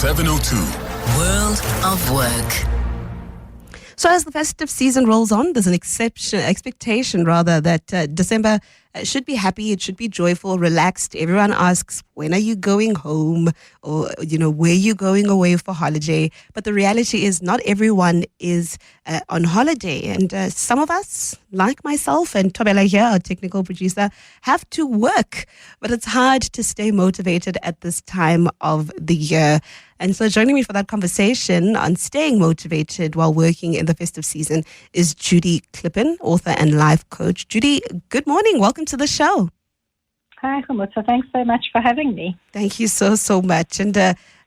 702. World of Work. So as the festive season rolls on, there's an expectation that December should be happy, it should be joyful, relaxed. Everyone asks, when are you going home? Or, where are you going away for holiday? But the reality is not everyone is on holiday. And some of us, like myself and Tobela here, our technical producer, have to work. But it's hard to stay motivated at this time of the year. And so joining me for that conversation on staying motivated while working in the festive season is Judy Klippen, author and life coach. Judy, good morning. Welcome to the show. Hi, Humutsa. Thanks so much for having me. Thank you so much. And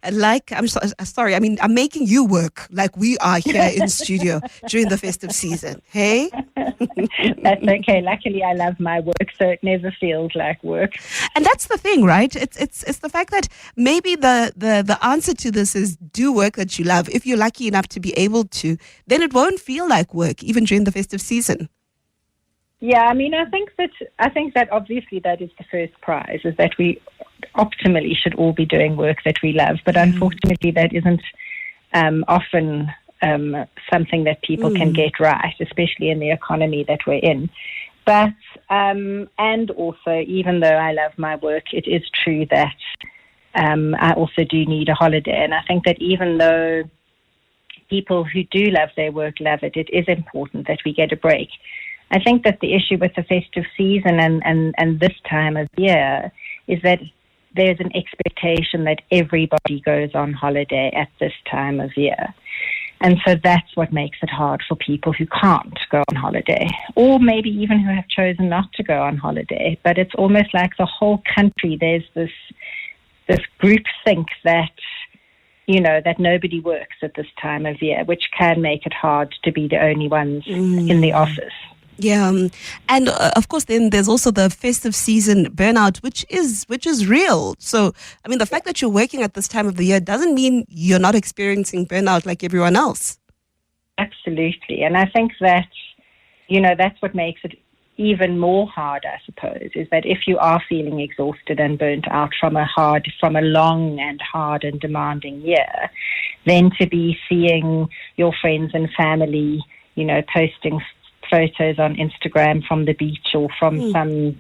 I'm making you work like we are here in studio during the festive season. Hey? That's okay. Luckily, I love my work, so it never feels like work. And that's the thing, right? It's the fact that maybe the answer to this is do work that you love. If you're lucky enough to be able to, then it won't feel like work, even during the festive season. Yeah, I think that obviously that is the first prize, is that we optimally should all be doing work that we love. But unfortunately, that isn't often something that people can get right, especially in the economy that we're in. But, and also, even though I love my work, it is true that I also do need a holiday. And I think that even though people who do love their work love it, it is important that we get a break. I think that the issue with the festive season and this time of year is that there's an expectation that everybody goes on holiday at this time of year. And so that's what makes it hard for people who can't go on holiday, or maybe even who have chosen not to go on holiday. But it's almost like the whole country, there's this group think that, that nobody works at this time of year, which can make it hard to be the only ones in the office. Yeah, and of course, then there's also the festive season burnout, which is real. So, I mean, the fact that you're working at this time of the year doesn't mean you're not experiencing burnout like everyone else. Absolutely, and I think that that's what makes it even more hard, I suppose, is that if you are feeling exhausted and burnt out from a long and hard and demanding year, then to be seeing your friends and family, posting photos on Instagram from the beach or from some,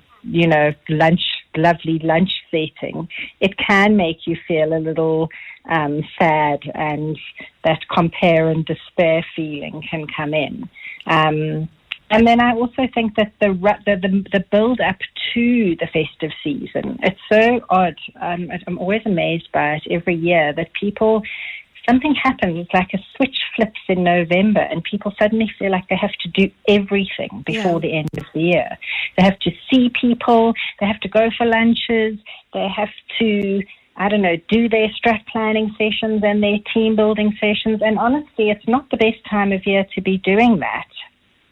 lovely lunch setting, it can make you feel a little sad, and that compare and despair feeling can come in. And then I also think that the build up to the festive season, it's so odd. I'm always amazed by it every year that something happens, it's like a switch flips in November, and people suddenly feel like they have to do everything before the end of the year. They have to see people, they have to go for lunches, they have to, do their strat planning sessions and their team building sessions. And honestly, it's not the best time of year to be doing that.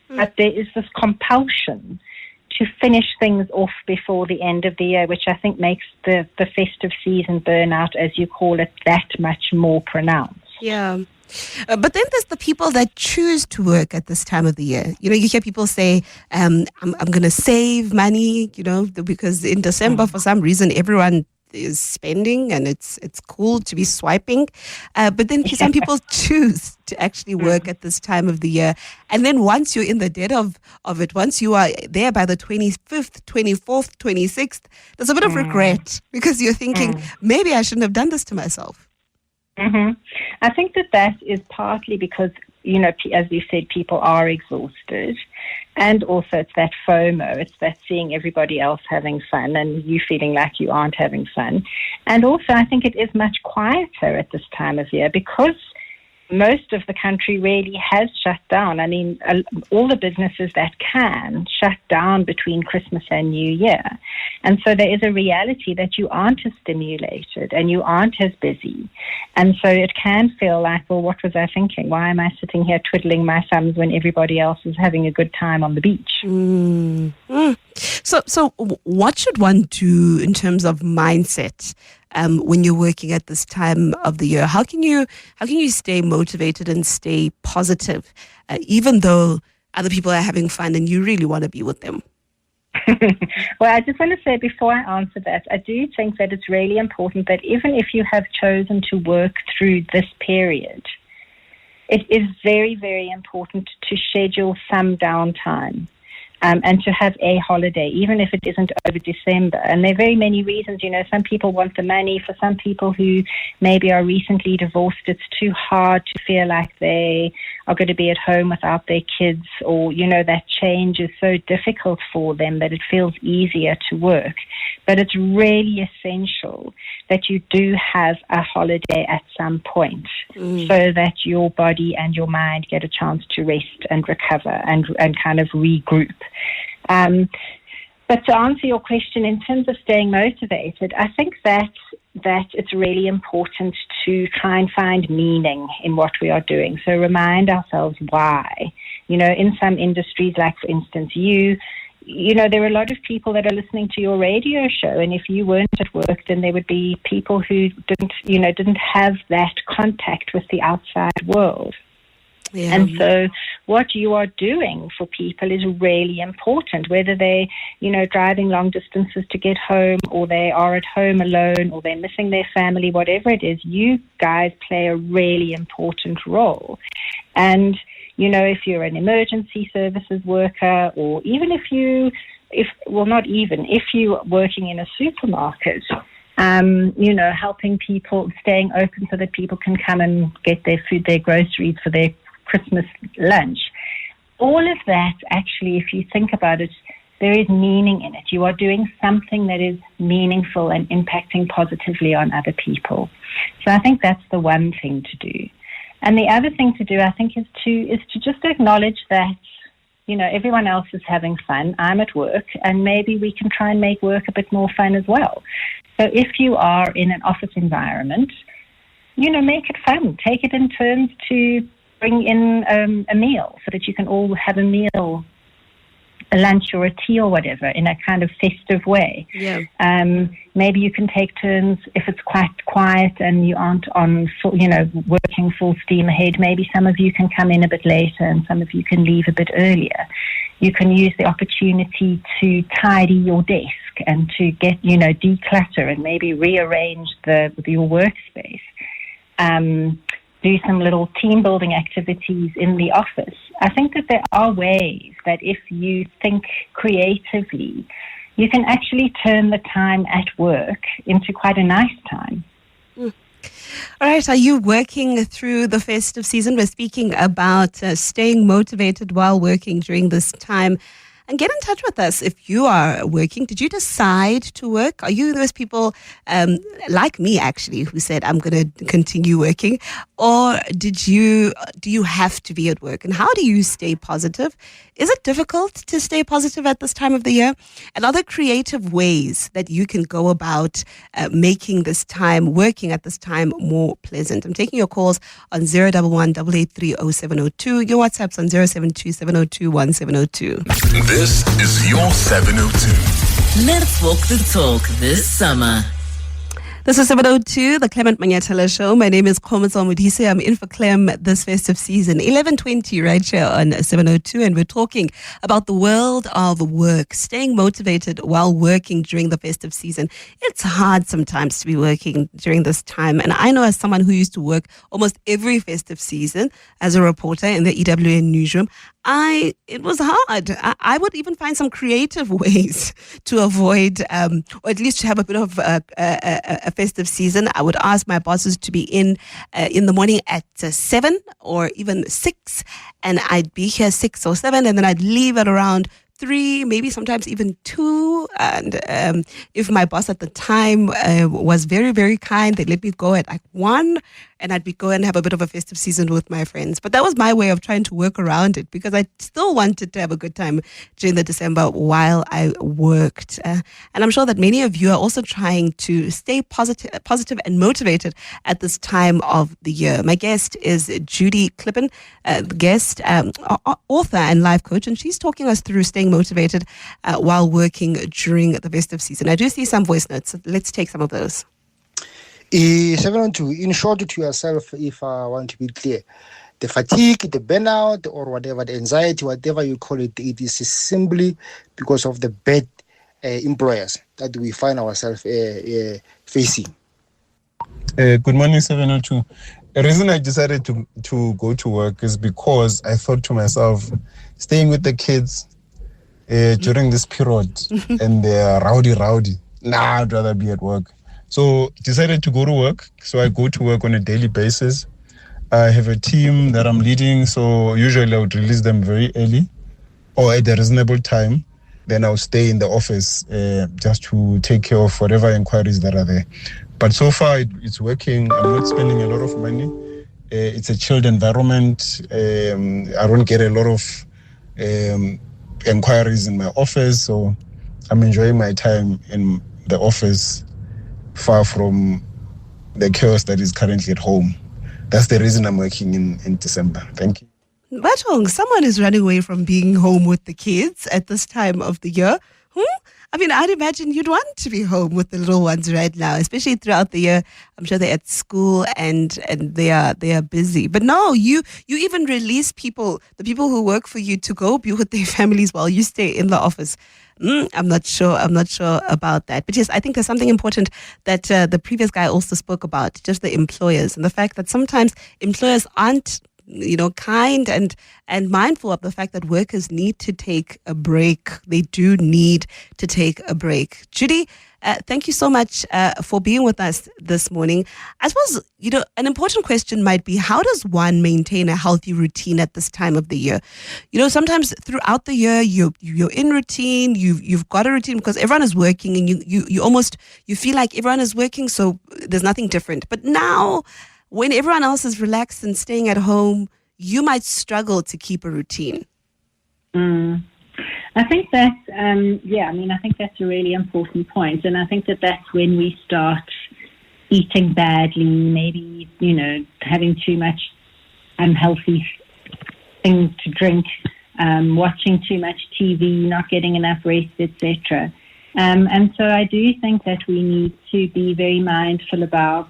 But there is this compulsion to finish things off before the end of the year, which I think makes the festive season burnout, as you call it, that much more pronounced. Yeah. But then there's the people that choose to work at this time of the year. You hear people say, I'm going to save money, because in December, for some reason, everyone is spending and it's cool to be swiping. But then some people choose to actually work at this time of the year. And then once you're in the dead of it, once you are there by the 25th, 24th, 26th, there's a bit of regret because you're thinking, maybe I shouldn't have done this to myself. I think that is partly because, as you said, people are exhausted. And also it's that FOMO, it's that seeing everybody else having fun and you feeling like you aren't having fun. And also I think it is much quieter at this time of year because most of the country really has shut down. I mean, all the businesses that can shut down between Christmas and New Year. And so there is a reality that you aren't as stimulated and you aren't as busy. And so it can feel like, well, what was I thinking? Why am I sitting here twiddling my thumbs when everybody else is having a good time on the beach? So what should one do in terms of mindset when you're working at this time of the year? How can you stay motivated and stay positive, even though other people are having fun and you really want to be with them? Well, I just want to say before I answer that, I do think that it's really important that even if you have chosen to work through this period, it is very, very important to schedule some downtime. And to have a holiday, even if it isn't over December. And there are very many reasons. Some people want the money. For some people who maybe are recently divorced, it's too hard to feel like they are going to be at home without their kids, or, that change is so difficult for them that it feels easier to work. But it's really essential that you do have a holiday at some point so that your body and your mind get a chance to rest and recover and kind of regroup. But to answer your question, in terms of staying motivated, I think that it's really important to try and find meaning in what we are doing. So remind ourselves why. In some industries, like, for instance, there are a lot of people that are listening to your radio show, and if you weren't at work, then there would be people who didn't have that contact with the outside world. Yeah. And so what you are doing for people is really important, whether they're, driving long distances to get home, or they are at home alone, or they're missing their family, whatever it is, you guys play a really important role. And, if you're an emergency services worker, or even if you're working in a supermarket, helping people, staying open so that people can come and get their food, their groceries for their Christmas lunch. All of that, actually, if you think about it, there is meaning in it. You are doing something that is meaningful and impacting positively on other people. So I think that's the one thing to do. And the other thing to do, I think, is to just acknowledge that, everyone else is having fun. I'm at work, and maybe we can try and make work a bit more fun as well. So if you are in an office environment, make it fun. Take it in turns to bring in a meal so that you can all have a meal, a lunch or a tea or whatever, in a kind of festive way. Yeah. Maybe you can take turns if it's quite quiet and you aren't on working full steam ahead. Maybe some of you can come in a bit later and some of you can leave a bit earlier. You can use the opportunity to tidy your desk and to get, declutter and maybe rearrange your workspace. Do some little team building activities in the office. I think that there are ways that if you think creatively, you can actually turn the time at work into quite a nice time. All right. Are you working through the festive season? We're speaking about staying motivated while working during this time. And get in touch with us if you are working. Did you decide to work? Are you those people like me, actually, who said, I'm going to continue working? Or do you have to be at work? And how do you stay positive? Is it difficult to stay positive at this time of the year? And are there creative ways that you can go about making this time, working at this time, more pleasant? I'm taking your calls on 011-883-0702. Your WhatsApp's on 072-702-1702. This is your 702. Let's walk the talk this summer. This is 702, the Clement Manyatela Show. My name is Khomatso Modise. I'm in for Clem this festive season. 11:20 right here on 702, and we're talking about the world of work, staying motivated while working during the festive season. It's hard sometimes to be working during this time, and I know as someone who used to work almost every festive season as a reporter in the EWN newsroom, it was hard. I would even find some creative ways to avoid, or at least to have a bit of a festive season. I would ask my bosses to be in the morning at 7 or even 6, and I'd be here 6 or 7, and then I'd leave at around 3, maybe sometimes even 2. And if my boss at the time was very, very kind, they'd let me go at like 1, and I'd go and have a bit of a festive season with my friends. But that was my way of trying to work around it, because I still wanted to have a good time during the December while I worked. And I'm sure that many of you are also trying to stay positive and motivated at this time of the year. My guest is Judy Klippen, author and life coach, and she's talking us through staying motivated while working during the festive season. I do see some voice notes. Let's take some of those. 712, in short to yourself, if I want to be clear, the fatigue, the burnout, or whatever, the anxiety, whatever you call it, it is simply because of the bad employers that we find ourselves facing. Good morning, 702. The reason I decided to go to work is because I thought to myself, staying with the kids during this period and they're rowdy. Nah, I'd rather be at work. So decided to go to work. So I go to work on a daily basis. I have a team that I'm leading, so usually I would release them very early or at a reasonable time. Then I'll stay in the office just to take care of whatever inquiries that are there. But so far it's working. I'm not spending a lot of money. It's a chilled environment. I don't get a lot of inquiries in my office, so I'm enjoying my time in the office, far from the chaos that is currently at home. That's the reason I'm working in December. Thank you. Batong, someone is running away from being home with the kids at this time of the year. I mean, I'd imagine you'd want to be home with the little ones right now, especially throughout the year. I'm sure they're at school and they are busy. But no, you even release the people who work for you, to go be with their families while you stay in the office. I'm not sure about that. But yes, I think there's something important that the previous guy also spoke about, just the employers and the fact that sometimes employers aren't kind and mindful of the fact that workers need to take a break. They do need to take a break. Judy, thank you so much for being with us this morning. I suppose, an important question might be, how does one maintain a healthy routine at this time of the year? Sometimes throughout the year, you're in routine, you've got a routine because everyone is working and you feel like everyone is working, so there's nothing different. But now, when everyone else is relaxed and staying at home, you might struggle to keep a routine. I think that, I think that's a really important point. And I think that that's when we start eating badly, maybe, having too much unhealthy things to drink, watching too much TV, not getting enough rest, etc. And so I do think that we need to be very mindful about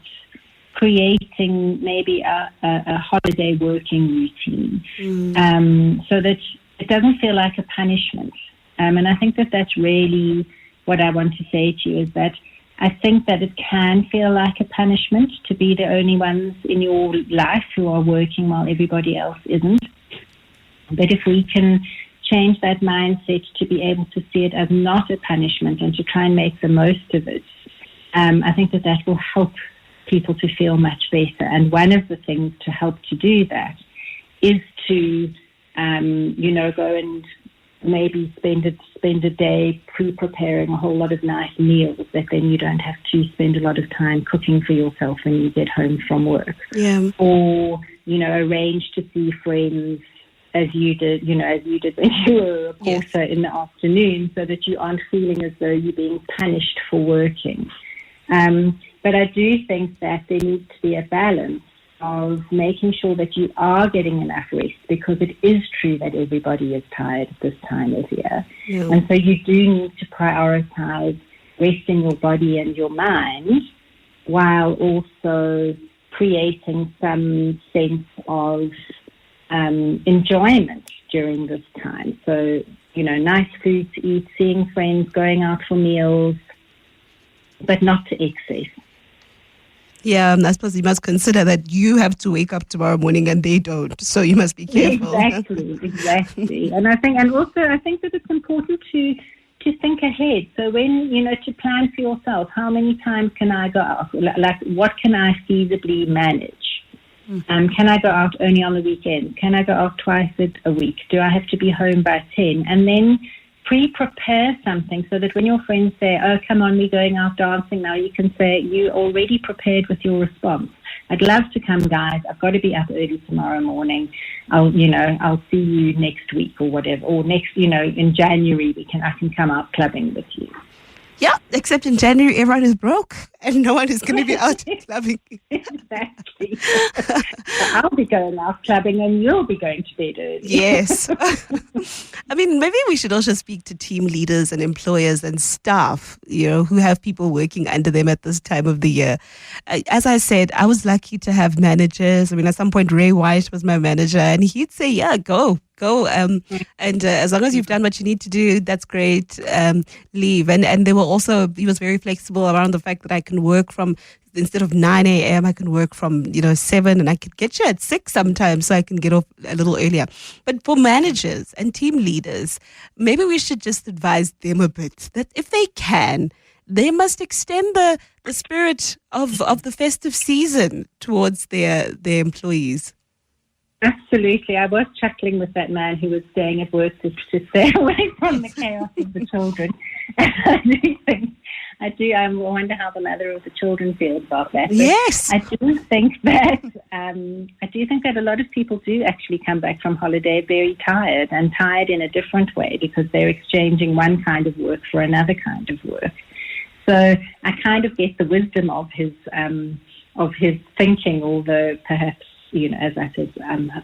creating maybe a holiday working routine, so that it doesn't feel like a punishment. And I think that that's really what I want to say to you, is that I think that it can feel like a punishment to be the only ones in your life who are working while everybody else isn't. But if we can change that mindset to be able to see it as not a punishment and to try and make the most of it, I think that will help people to feel much better. And one of the things to help to do that is to, go and maybe spend a day pre-preparing a whole lot of nice meals that then you don't have to spend a lot of time cooking for yourself when you get home from work. Yeah. Or, arrange to see friends as you did when you were a reporter in the afternoon, so that you aren't feeling as though you're being punished for working. But I do think that there needs to be a balance of making sure that you are getting enough rest, because it is true that everybody is tired at this time of year. Yeah. And so you do need to prioritize resting your body and your mind while also creating some sense of enjoyment during this time. So, nice food to eat, seeing friends, going out for meals, but not to excess. Yeah, I suppose you must consider that you have to wake up tomorrow morning and they don't. So you must be careful. Exactly. And I think that it's important to think ahead. So when, to plan for yourself, how many times can I go out? Like, what can I feasibly manage? Can I go out only on the weekend? Can I go out twice a week? Do I have to be home by 10? And then pre-prepare something so that when your friends say, oh, come on, we're going out dancing now, you can say you're already prepared with your response. I'd love to come, guys. I've got to be up early tomorrow morning. I'll see you next week or whatever. Or next, in January, I can come out clubbing with you. Yeah, except in January, everyone is broke and no one is going to be out clubbing. Exactly. So I'll be going out clubbing and you'll be going to bed early. Yes. I mean, maybe we should also speak to team leaders and employers and staff, who have people working under them at this time of the year. As I said, I was lucky to have managers. I mean, at some point, Ray White was my manager, and he'd say, yeah, go. And as long as you've done what you need to do, that's great. Leave. And they were also, he was very flexible around the fact that I can work from, instead of 9 a.m., I can work from, 7, and I could get you at 6 sometimes, so I can get off a little earlier. But for managers and team leaders, maybe we should just advise them a bit that if they can, they must extend the spirit of the festive season towards their employees. Absolutely. I was chuckling with that man who was staying at work to stay away from the chaos of the children. I wonder how the mother of the children feels about that. But yes. I do think that a lot of people do actually come back from holiday very tired, and tired in a different way, because they're exchanging one kind of work for another kind of work. So I kind of get the wisdom of his thinking, although perhaps, as I said,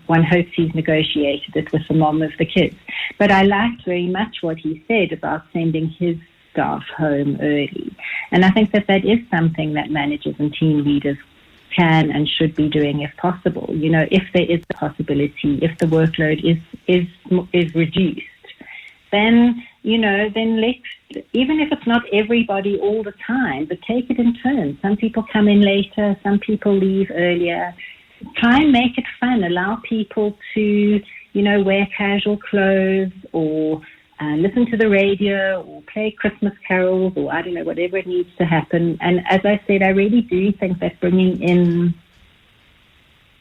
one hopes he's negotiated it with the mom of the kids. But I liked very much what he said about sending his staff home early. And I think that is something that managers and team leaders can and should be doing if possible. If there is a possibility, if the workload is reduced, then let's, even if it's not everybody all the time, but take it in turns. Some people come in later, some people leave earlier. Try and make it fun. Allow people to, wear casual clothes, or listen to the radio, or play Christmas carols, or I don't know, whatever it needs to happen. And as I said, I really do think that bringing in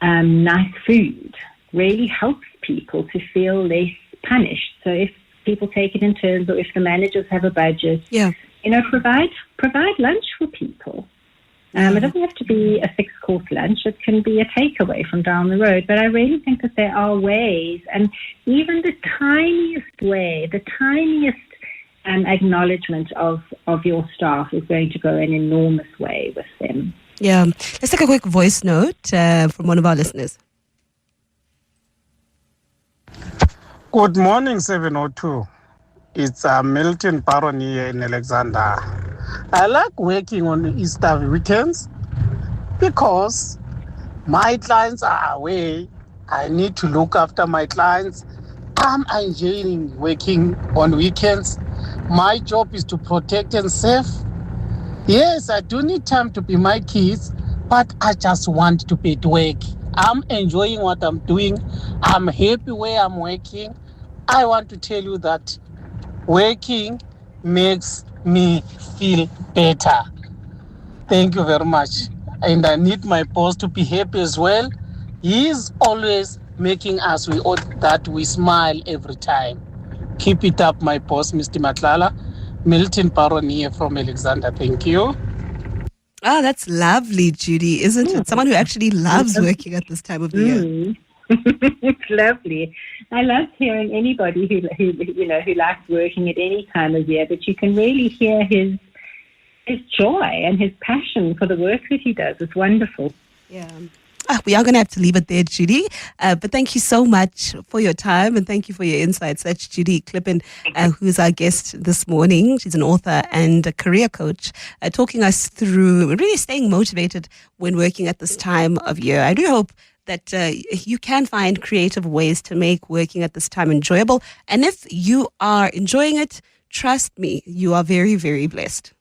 nice food really helps people to feel less punished. So if people take it in turns, or if the managers have a budget, provide lunch for people. It doesn't have to be a 6-course lunch. It can be a takeaway from down the road. But I really think that there are ways, and even the tiniest way, the tiniest acknowledgement of your staff is going to go an enormous way with them. Yeah. Let's take a quick voice note from one of our listeners. Good morning, 702. It's Milton Baron here in Alexander. I like working on Easter weekends because my clients are away. I need to look after my clients. I'm enjoying working on weekends. My job is to protect and save. Yes, I do need time to be my kids, but I just want to be at work. I'm enjoying what I'm doing. I'm happy where I'm working. I want to tell you that working makes me feel better. Thank you very much. And I need my boss to be happy as well. He is always making us that we smile every time. Keep it up, my boss, Mr. Matlala. Milton Baron here from Alexander. Thank you. Oh, that's lovely, Judy, isn't it? Someone who actually loves working at this time of the year. It's lovely. I love hearing anybody who likes working at any time of year, but you can really hear his joy and his passion for the work that he does. It's wonderful. Yeah. We are going to have to leave it there, Judy. But thank you so much for your time, and thank you for your insights. That's Judy Klippen, who's our guest this morning. She's an author and a career coach, talking us through really staying motivated when working at this time of year. I do hope that you can find creative ways to make working at this time enjoyable. And if you are enjoying it, trust me, you are very, very blessed.